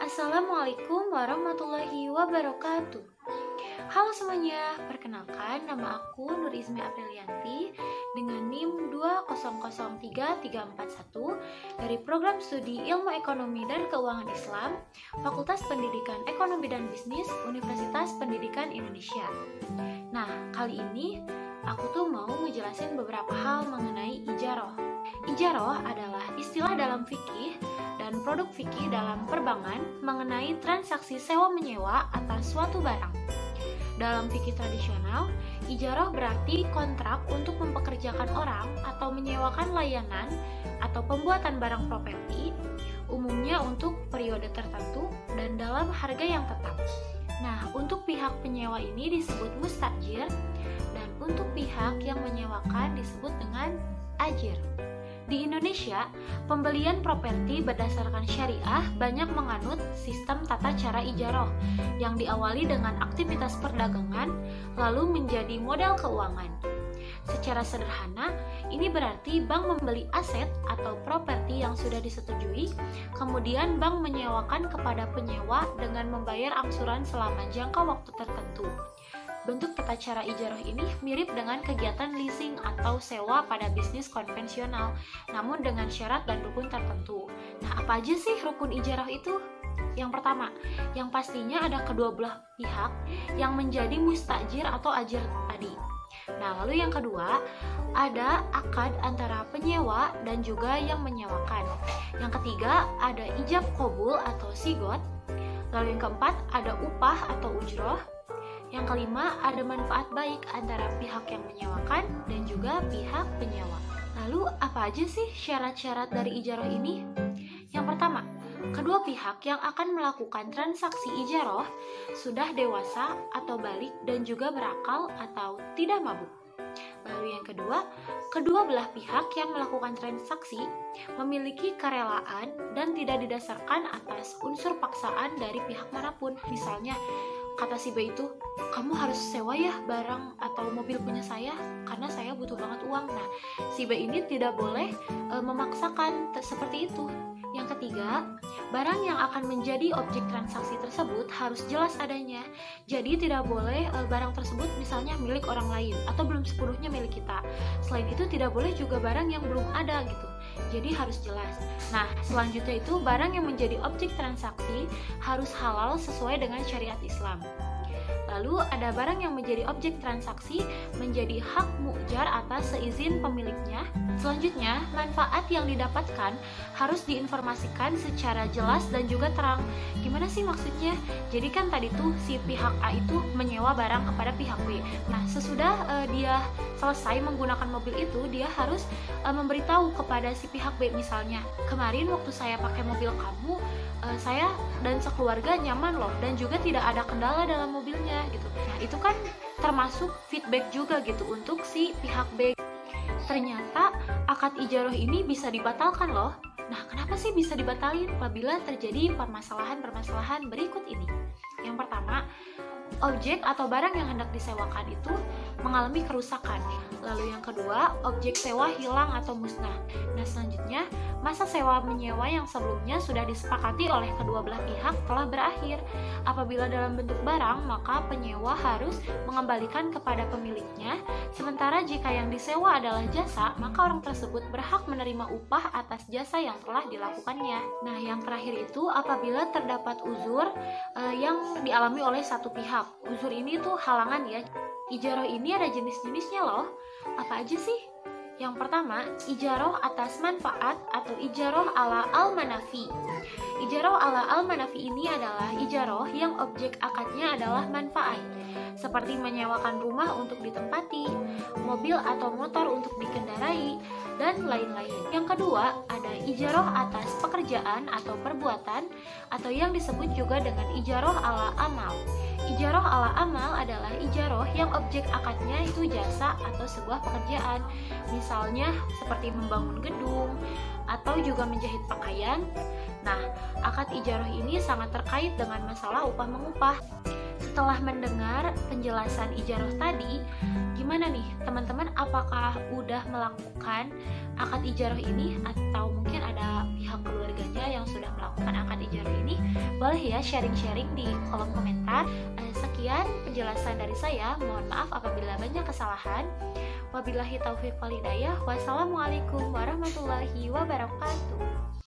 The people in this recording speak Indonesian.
Assalamualaikum warahmatullahi wabarakatuh. Halo semuanya, perkenalkan nama aku Nur Izmi Aprilianti dengan NIM 2003341 dari Program Studi Ilmu Ekonomi dan Keuangan Islam, Fakultas Pendidikan Ekonomi dan Bisnis, Universitas Pendidikan Indonesia. Nah, kali ini aku tuh mau ngejelasin beberapa hal mengenai ijaroh. Ijaroh adalah istilah dalam fikih dan produk fikih dalam perbankan mengenai transaksi sewa-menyewa atas suatu barang. Dalam fikih tradisional, ijaroh berarti kontrak untuk mempekerjakan orang atau menyewakan layanan atau pembuatan barang properti, umumnya untuk periode tertentu dan dalam harga yang tetap. Nah, untuk pihak penyewa ini disebut mustajir, dan untuk pihak yang menyewakan disebut dengan ajir. Di Indonesia, pembelian properti berdasarkan syariah banyak menganut sistem tata cara ijaroh yang diawali dengan aktivitas perdagangan lalu menjadi modal keuangan. Secara sederhana, ini berarti bank membeli aset atau properti yang sudah disetujui, kemudian bank menyewakan kepada penyewa dengan membayar angsuran selama jangka waktu tertentu. Bentuk tata cara ijaroh ini mirip dengan kegiatan leasing atau sewa pada bisnis konvensional, namun dengan syarat dan rukun tertentu. Nah, apa aja sih rukun ijaroh itu? Yang pertama, yang pastinya ada kedua belah pihak yang menjadi mustajir atau ajir tadi. Nah, lalu yang kedua, ada akad antara penyewa dan juga yang menyewakan. Yang ketiga, ada ijab qabul atau sigot. Lalu yang keempat, ada upah atau ujroh. Yang kelima, ada manfaat baik antara pihak yang menyewakan dan juga pihak penyewa. Lalu, apa aja sih syarat-syarat dari ijaroh ini? Yang pertama, kedua pihak yang akan melakukan transaksi ijaroh sudah dewasa atau balik dan juga berakal atau tidak mabuk. Lalu yang kedua, kedua belah pihak yang melakukan transaksi memiliki kerelaan dan tidak didasarkan atas unsur paksaan dari pihak manapun. Misalnya, kata si B itu, kamu harus sewa ya barang atau mobil punya saya karena saya butuh banget uang. Nah, si B ini tidak boleh memaksakan seperti itu. Yang ketiga, barang yang akan menjadi objek transaksi tersebut harus jelas adanya. Jadi tidak boleh barang tersebut misalnya milik orang lain atau belum sepenuhnya milik kita. Selain itu tidak boleh juga barang yang belum ada gitu. Jadi harus jelas. Nah, selanjutnya itu barang yang menjadi objek transaksi harus halal sesuai dengan syariat Islam. Lalu ada barang yang menjadi objek transaksi menjadi hak mu'jar atas seizin pemiliknya. Selanjutnya, manfaat yang didapatkan harus diinformasikan secara jelas dan juga terang. Gimana sih maksudnya? Jadi kan tadi tuh si pihak A itu menyewa barang kepada pihak B. Nah, sesudah dia selesai menggunakan mobil itu, dia harus memberitahu kepada si pihak B misalnya, kemarin waktu saya pakai mobil kamu, saya dan sekeluarga nyaman loh dan juga tidak ada kendala dalam mobilnya gitu. Nah, itu kan termasuk feedback juga gitu untuk si pihak B. Ternyata akad ijaroh ini bisa dibatalkan loh. Nah, kenapa sih bisa dibatalin apabila terjadi permasalahan-permasalahan berikut ini? Yang pertama, objek atau barang yang hendak disewakan itu mengalami kerusakan. Lalu yang kedua, objek sewa hilang atau musnah. Nah, selanjutnya, masa sewa menyewa yang sebelumnya sudah disepakati oleh kedua belah pihak telah berakhir. Apabila dalam bentuk barang, maka penyewa harus mengembalikan kepada pemiliknya. Sementara jika yang disewa adalah jasa, maka orang tersebut berhak menerima upah atas jasa yang telah dilakukannya. Nah, yang terakhir itu apabila terdapat uzur yang dialami oleh satu pihak. Uzur ini tuh halangan ya. Ijaroh ini ada jenis-jenisnya loh. Apa aja sih? Yang pertama, ijaroh atas manfaat atau ijaroh ala al-manafi. Ijaroh ala al-manafi ini adalah ijaroh yang objek akadnya adalah manfaat, seperti menyewakan rumah untuk ditempati, mobil atau motor untuk dikendarai, dan lain-lain. Yang kedua, ada ijaroh atas pekerjaan atau perbuatan, atau yang disebut juga dengan ijaroh ala amal. Ijaroh ala amal adalah ijaroh yang objek akadnya itu jasa atau sebuah pekerjaan. Misalnya seperti membangun gedung atau juga menjahit pakaian. Nah, akad ijaroh ini sangat terkait dengan masalah upah mengupah. Setelah mendengar penjelasan ijaroh tadi, gimana nih teman-teman, apakah udah melakukan akad ijaroh ini atau mungkin ada pihak keluarganya yang sudah melakukan akad ijaroh ini? Boleh ya sharing-sharing di kolom komentar. Sekian penjelasan dari saya. Mohon maaf apabila banyak kesalahan. Wabillahi taufiq wal hidayah. Wassalamualaikum warahmatullahi wabarakatuh.